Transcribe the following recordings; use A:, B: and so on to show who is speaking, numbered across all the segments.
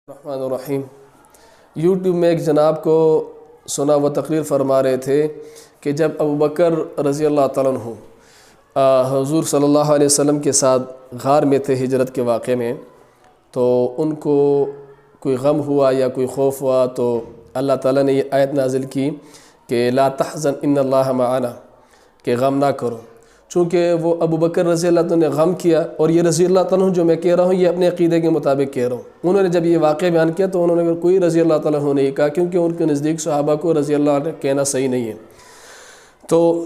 A: الرحمن الرحیم۔ یوٹیوب میں ایک جناب کو سنا وہ تقریر فرما رہے تھے کہ جب ابوبکر رضی اللہ تعالیٰ عنہ حضور صلی اللہ علیہ وسلم کے ساتھ غار میں تھے ہجرت کے واقعے میں، تو ان کو کوئی غم ہوا یا کوئی خوف ہوا تو اللہ تعالیٰ نے یہ آیت نازل کی کہ لا تحزن ان اللہ معنا، کہ غم نہ کرو۔ چونکہ وہ ابوبکر رضی اللہ عنہ نے غم کیا، اور یہ رضی اللہ عنہ جو میں کہہ رہا ہوں یہ اپنے عقیدے کے مطابق کہہ رہا ہوں۔ انہوں نے جب یہ واقعہ بیان کیا تو انہوں نے کوئی رضی اللہ عنہ نہیں کہا، کیونکہ ان کے نزدیک صحابہ کو رضی اللہ عنہ کہنا صحیح نہیں ہے۔ تو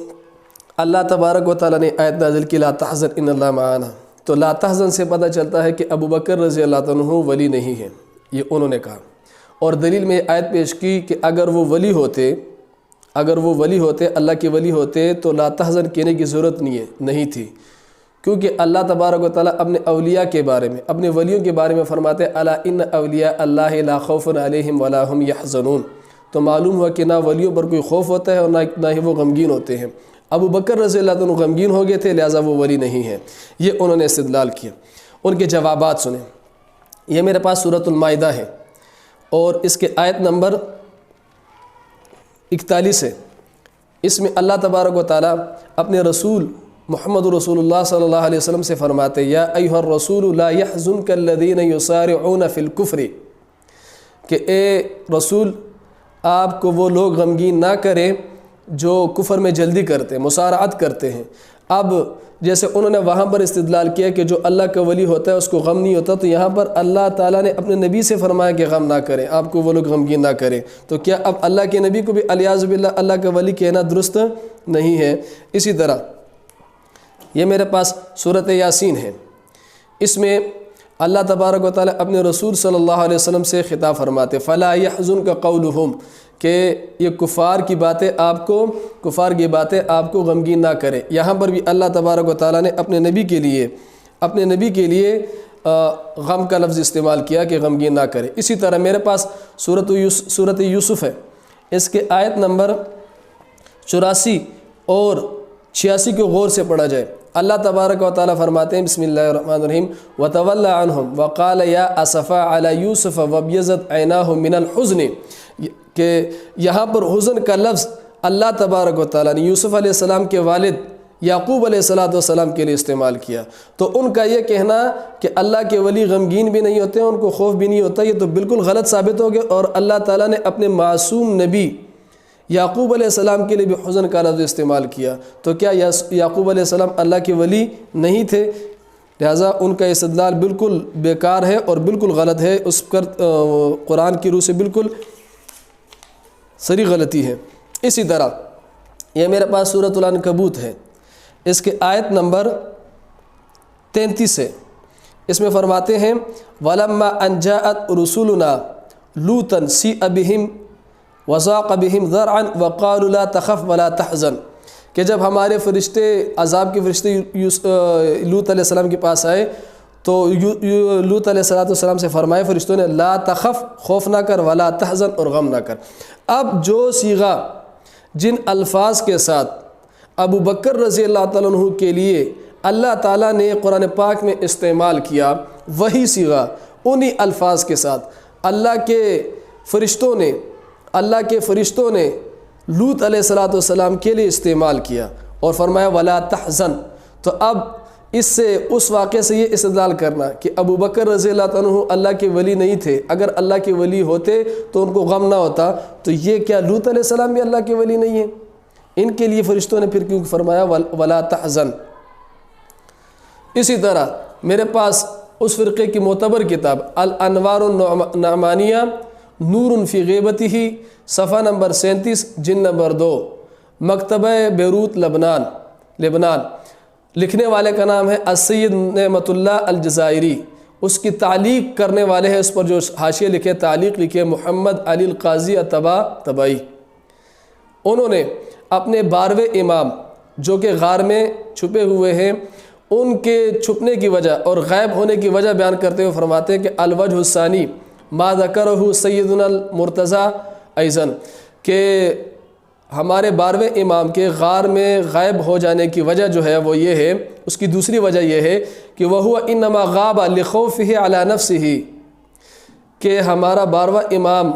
A: اللہ تبارک و تعالیٰ نے آیت نازل کی لا تحزن ان اللہ معنا، تو لا تحزن سے پتہ چلتا ہے کہ ابوبکر رضی اللہ عنہ ولی نہیں ہے، یہ انہوں نے کہا۔ اور دلیل میں آیت پیش کی کہ اگر وہ ولی ہوتے اللہ کے ولی ہوتے تو لا تحزن کہنے کی ضرورت نہیں تھی، کیونکہ اللہ تبارک و تعالیٰ اپنے اولیاء کے بارے میں، اپنے ولیوں کے بارے میں فرماتے الا ان اولیاء اللہ لا خوف علیہم ولا هم یحزنون۔ تو معلوم ہوا کہ نہ ولیوں پر کوئی خوف ہوتا ہے اور نہ ہی وہ غمگین ہوتے ہیں۔ ابوبکر رضی اللہ عنہ غمگین ہو گئے تھے، لہٰذا وہ ولی نہیں ہیں، یہ انہوں نے استدلال کیا۔ ان کے جوابات سنیں۔ یہ میرے پاس سورۃ المائدہ ہے اور اس کے آیت نمبر 41 ہے۔ اس میں اللہ تبارک و تعالیٰ اپنے رسول محمد رسول اللہ صلی اللہ علیہ وسلم سے فرماتے یا ایھا الرسول لا يحزنک الذین یسارعون فی الکفر، کہ اے رسول آپ کو وہ لوگ غمگین نہ کریں جو کفر میں جلدی کرتے ہیں، مسارعت کرتے ہیں۔ اب جیسے انہوں نے وہاں پر استدلال کیا کہ جو اللہ کا ولی ہوتا ہے اس کو غم نہیں ہوتا، تو یہاں پر اللہ تعالیٰ نے اپنے نبی سے فرمایا کہ غم نہ کریں، آپ کو وہ لوگ غمگین نہ کریں۔ تو کیا اب اللہ کے نبی کو بھی الیاذ باللہ اللہ کا ولی کہنا درست نہیں ہے؟ اسی طرح یہ میرے پاس سورۃ یاسین ہے، اس میں اللہ تبارک و تعالیٰ اپنے رسول صلی اللہ علیہ وسلم سے خطاب فرماتے فلا يحزنک قولہم، کہ یہ کفار کی باتیں آپ کو غمگین نہ کرے۔ یہاں پر بھی اللہ تبارک و تعالیٰ نے اپنے نبی کے لیے غم کا لفظ استعمال کیا کہ غمگین نہ کرے۔ اسی طرح میرے پاس سورۃ یوسف ہے، اس کے آیت نمبر 84 اور 86 کو غور سے پڑھا جائے۔ اللہ تبارک و تعالیٰ فرماتے ہیں بسم اللہ الرحمن الرحیم وَتَوَلَّ عَنْهُمْ وَقَالَ يَا أَسَفَا عَلَى يُوسُفَ وَابْيَضَّتْ عَيْنَاهُ مِنَ الْحُزْنِ، کہ یہاں پر حزن کا لفظ اللہ تبارک و تعالیٰ نے یوسف علیہ السلام کے والد یعقوب علیہ السلام کے لیے استعمال کیا۔ تو ان کا یہ کہنا کہ اللہ کے ولی غمگین بھی نہیں ہوتے، ان کو خوف بھی نہیں ہوتا، یہ تو بالکل غلط ثابت ہو گیا، اور اللہ تعالیٰ نے اپنے معصوم نبی یعقوب علیہ السلام کے لیے بھی حزن کا لفظ استعمال کیا۔ تو کیا یعقوب علیہ السلام اللہ کے ولی نہیں تھے؟ لہٰذا ان کا استدلال بالکل بیکار ہے اور بالکل غلط ہے، اس پر قرآن کی روح سے بالکل سری غلطی ہے۔ اسی طرح یہ میرے پاس سورۃ العنکبوت ہے، اس کے آیت نمبر 33 ہے، اس میں فرماتے ہیں وَلَمَّا أَنْ جَاءَتْ رُسُلُنَا لُوطًا سِیءَ بِهِمْ وَضَاقَ بِهِمْ ذَرْعًا وَقَالُوا لَا تَخَفْ وَلَا تَحْزَنْ، کہ جب ہمارے فرشتے عذاب کے فرشتے لوط علیہ السلام کے پاس آئے تو لوط علیہ السلام سے فرمائے فرشتوں نے لا تخف، خوف نہ کر، ولا تحزن، اور غم نہ کر۔ اب جو صیغہ جن الفاظ کے ساتھ ابوبکر رضی اللہ تعالیٰ عنہ کے لیے اللہ تعالیٰ نے قرآن پاک میں استعمال کیا، وہی صیغہ انہی الفاظ کے ساتھ اللہ کے فرشتوں نے لوط علیہ السلام کے لیے استعمال کیا اور فرمایا ولا تحزن۔ تو اب اس سے اس واقعے سے یہ استدلال کرنا کہ ابوبکر رضی اللہ عنہ اللہ کے ولی نہیں تھے، اگر اللہ کے ولی ہوتے تو ان کو غم نہ ہوتا، تو یہ کیا لوط علیہ السلام بھی اللہ کے ولی نہیں ہیں؟ ان کے لیے فرشتوں نے پھر کیوں فرمایا ولا تحزن؟ اسی طرح میرے پاس اس فرقے کی معتبر کتاب الانوار النعمانیہ نور فی غیبتہ، صفحہ نمبر 37 جلد نمبر 2، مکتبہ بیروت لبنان، لکھنے والے کا نام ہے السید نعمت اللہ الجزائری، اس کی تعلیق کرنے والے ہیں، اس پر جو حاشیے لکھے تعلیق لکھے محمد علی القاضی طبائی۔ انہوں نے اپنے 12ویں امام جو کہ غار میں چھپے ہوئے ہیں، ان کے چھپنے کی وجہ اور غائب ہونے کی وجہ بیان کرتے ہوئے فرماتے ہیں کہ الوجہ الثانی ما ذکرہ سیدنا المرتضیٰ ایضاً، کہ ہمارے 12ویں امام کے غار میں غائب ہو جانے کی وجہ جو ہے وہ یہ ہے، اس کی دوسری وجہ یہ ہے کہ وہ انما غاب لخوفہ علی نفسہ، کہ ہمارا 12واں امام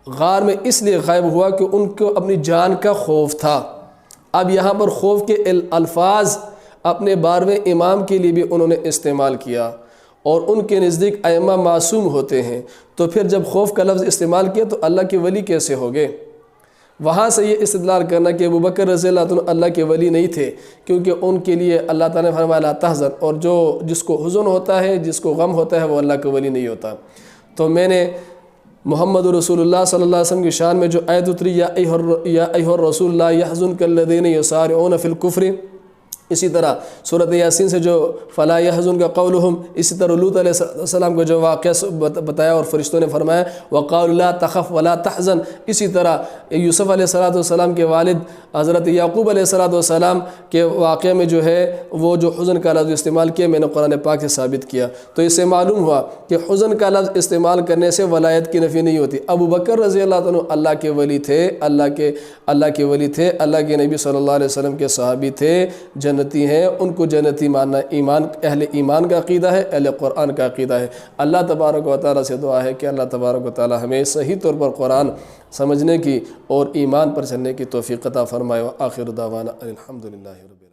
A: غار میں اس لیے غائب ہوا کہ ان کو اپنی جان کا خوف تھا۔ اب یہاں پر خوف کے الفاظ اپنے 12ویں امام کے لیے بھی انہوں نے استعمال کیا، اور ان کے نزدیک ائمہ معصوم ہوتے ہیں، تو پھر جب خوف کا لفظ استعمال کیا تو اللہ کے ولی کیسے ہو گئے؟ وہاں سے یہ استدلال کرنا کہ ابوبکر رضی اللہ عنہ اللہ کے ولی نہیں تھے، کیونکہ ان کے لیے اللہ تعالیٰ نے فرمایا لا تحزن، اور جس کو حزن ہوتا ہے، جس کو غم ہوتا ہے، وہ اللہ کا ولی نہیں ہوتا۔ تو میں نے محمد رسول اللہ صلی اللہ علیہ وسلم کی شان میں جو آیت اتری یا ایھا الرسول لا يحزنک الذین یسارعون فی الکفر، اسی طرح سورۃ یاسین سے جو فلا یحزنک قولہم، اسی طرح لوط علیہ السلام کو جو واقعہ بتایا اور فرشتوں نے فرمایا وقالوا لا تخف ولا تحزن، اسی طرح یوسف علیہ السلام کے والد حضرت یعقوب علیہ السلام کے واقعے میں جو ہے وہ جو حزن کا لفظ استعمال کیا میں نے قرآن پاک سے ثابت کیا۔ تو اس سے معلوم ہوا کہ حزن کا لفظ استعمال کرنے سے ولایت کی نفی نہیں ہوتی۔ ابو بکر رضی اللہ عنہ اللہ کے ولی تھے، اللہ کے ولی تھے، اللہ کے نبی صلی اللہ علیہ وسلم کے صحابی تھے، جنتی ہیں، ان کو جنتی ماننا ایمان، اہل ایمان کا عقیدہ ہے، اہل قرآن کا عقیدہ ہے۔ اللہ تبارک و تعالیٰ سے دعا ہے کہ اللہ تبارک و تعالیٰ ہمیں صحیح طور پر قرآن سمجھنے کی اور ایمان پر چلنے کی توفیق عطا فرمائے۔ وآخر دعوانا الحمدللہ رب العالمین۔